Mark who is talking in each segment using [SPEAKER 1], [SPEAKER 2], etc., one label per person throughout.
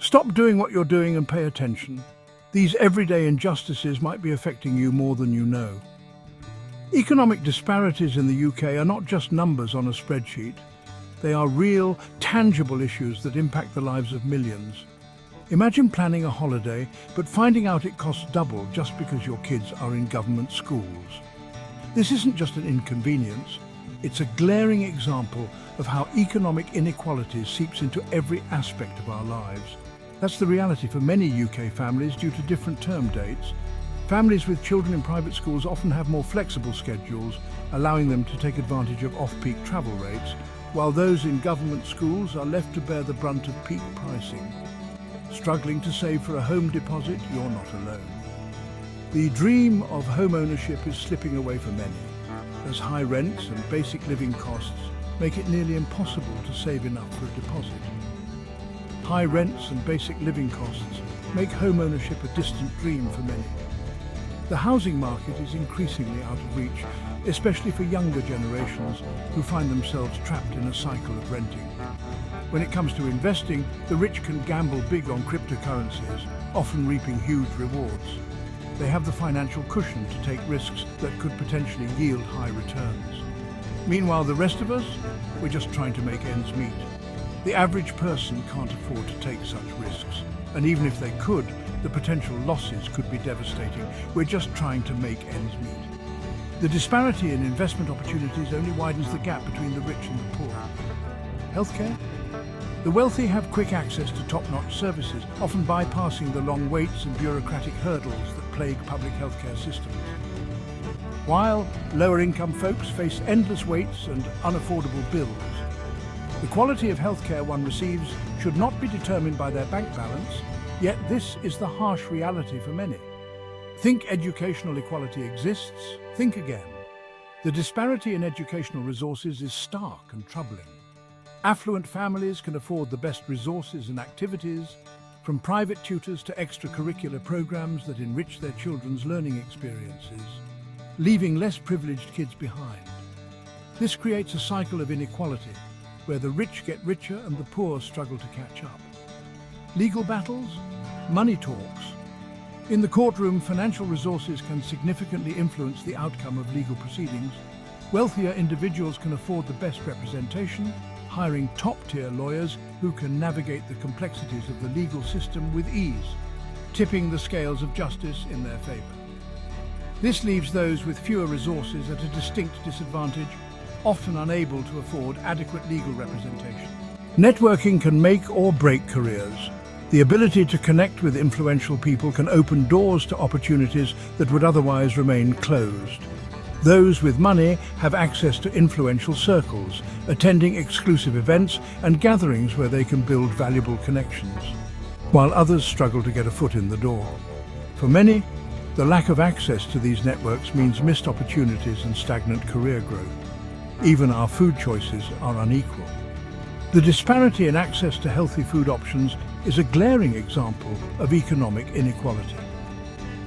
[SPEAKER 1] Stop doing what you're doing and pay attention. These everyday injustices might be affecting you more than you know. Economic disparities in the UK are not just numbers on a spreadsheet. They are real, tangible issues that impact the lives of millions. Imagine planning a holiday, but finding out it costs double just because your kids are in government schools. This isn't just an inconvenience, it's a glaring example of how economic inequality seeps into every aspect of our lives. That's the reality for many UK families due to different term dates. Families with children in private schools often have more flexible schedules, allowing them to take advantage of off-peak travel rates, while those in government schools are left to bear the brunt of peak pricing. Struggling to save for a home deposit? You're not alone. The dream of home ownership is slipping away for many, as high rents and basic living costs make it nearly impossible to save enough for a deposit. High rents and basic living costs make home ownership a distant dream for many. The housing market is increasingly out of reach, especially for younger generations who find themselves trapped in a cycle of renting. When it comes to investing, the rich can gamble big on cryptocurrencies, often reaping huge rewards. They have the financial cushion to take risks that could potentially yield high returns. Meanwhile, the rest of us, we're just trying to make ends meet. The average person can't afford to take such risks, and even if they could, the potential losses could be devastating. We're just trying to make ends meet. The disparity in investment opportunities only widens the gap between the rich and the poor. Healthcare? The wealthy have quick access to top-notch services, often bypassing the long waits and bureaucratic hurdles that plague public healthcare systems. While lower-income folks face endless waits and unaffordable bills, the quality of healthcare one receives should not be determined by their bank balance, yet this is the harsh reality for many. Think educational equality exists? Think again. The disparity in educational resources is stark and troubling. Affluent families can afford the best resources and activities, from private tutors to extracurricular programs that enrich their children's learning experiences, leaving less privileged kids behind. This creates a cycle of inequality, where the rich get richer and the poor struggle to catch up. Legal battles? Money talks. In the courtroom, financial resources can significantly influence the outcome of legal proceedings. Wealthier individuals can afford the best representation, hiring top-tier lawyers who can navigate the complexities of the legal system with ease, tipping the scales of justice in their favor. This leaves those with fewer resources at a distinct disadvantage, often unable to afford adequate legal representation. Networking can make or break careers. The ability to connect with influential people can open doors to opportunities that would otherwise remain closed. Those with money have access to influential circles, attending exclusive events and gatherings where they can build valuable connections, while others struggle to get a foot in the door. For many, the lack of access to these networks means missed opportunities and stagnant career growth. Even our food choices are unequal. The disparity in access to healthy food options is a glaring example of economic inequality.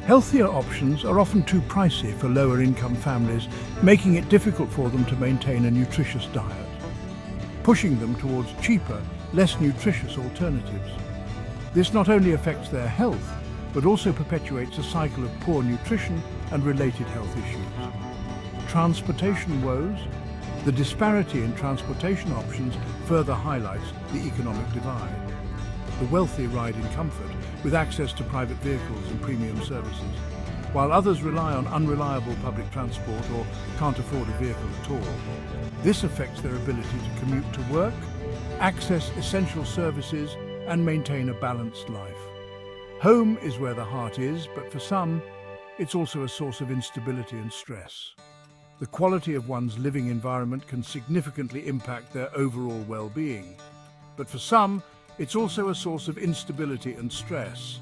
[SPEAKER 1] Healthier options are often too pricey for lower-income families, making it difficult for them to maintain a nutritious diet, pushing them towards cheaper, less nutritious alternatives. This not only affects their health, but also perpetuates a cycle of poor nutrition and related health issues. Transportation woes? The disparity in transportation options further highlights the economic divide. The wealthy ride in comfort, with access to private vehicles and premium services, while others rely on unreliable public transport or can't afford a vehicle at all. This affects their ability to commute to work, access essential services, and maintain a balanced life. Home is where the heart is, but for some, it's also a source of instability and stress. The quality of one's living environment can significantly impact their overall well-being. But for some, it's also a source of instability and stress,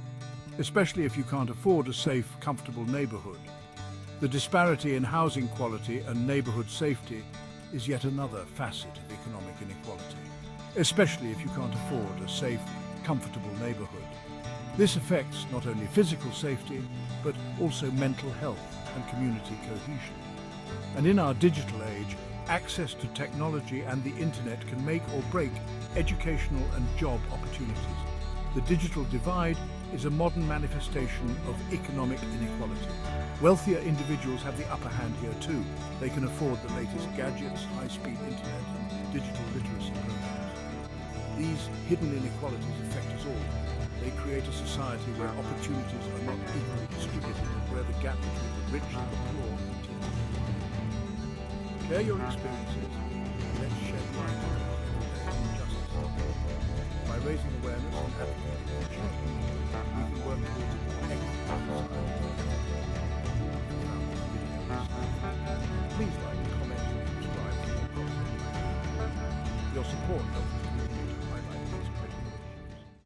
[SPEAKER 1] especially if you can't afford a safe, comfortable neighborhood. The disparity in housing quality and neighborhood safety is yet another facet of economic inequality, especially if you can't afford a safe, comfortable neighborhood. This affects not only physical safety, but also mental health and community cohesion. And in our digital age, access to technology and the internet can make or break educational and job opportunities. The digital divide is a modern manifestation of economic inequality. Wealthier individuals have the upper hand here too. They can afford the latest gadgets, high-speed internet, and digital literacy programs. These hidden inequalities affect us all. They create a society where opportunities are not equally distributed and where the gap between the rich and the poor continues. Share your experiences. Let's shed light on everyday injustice. By raising awareness and advocating for change, we can work towards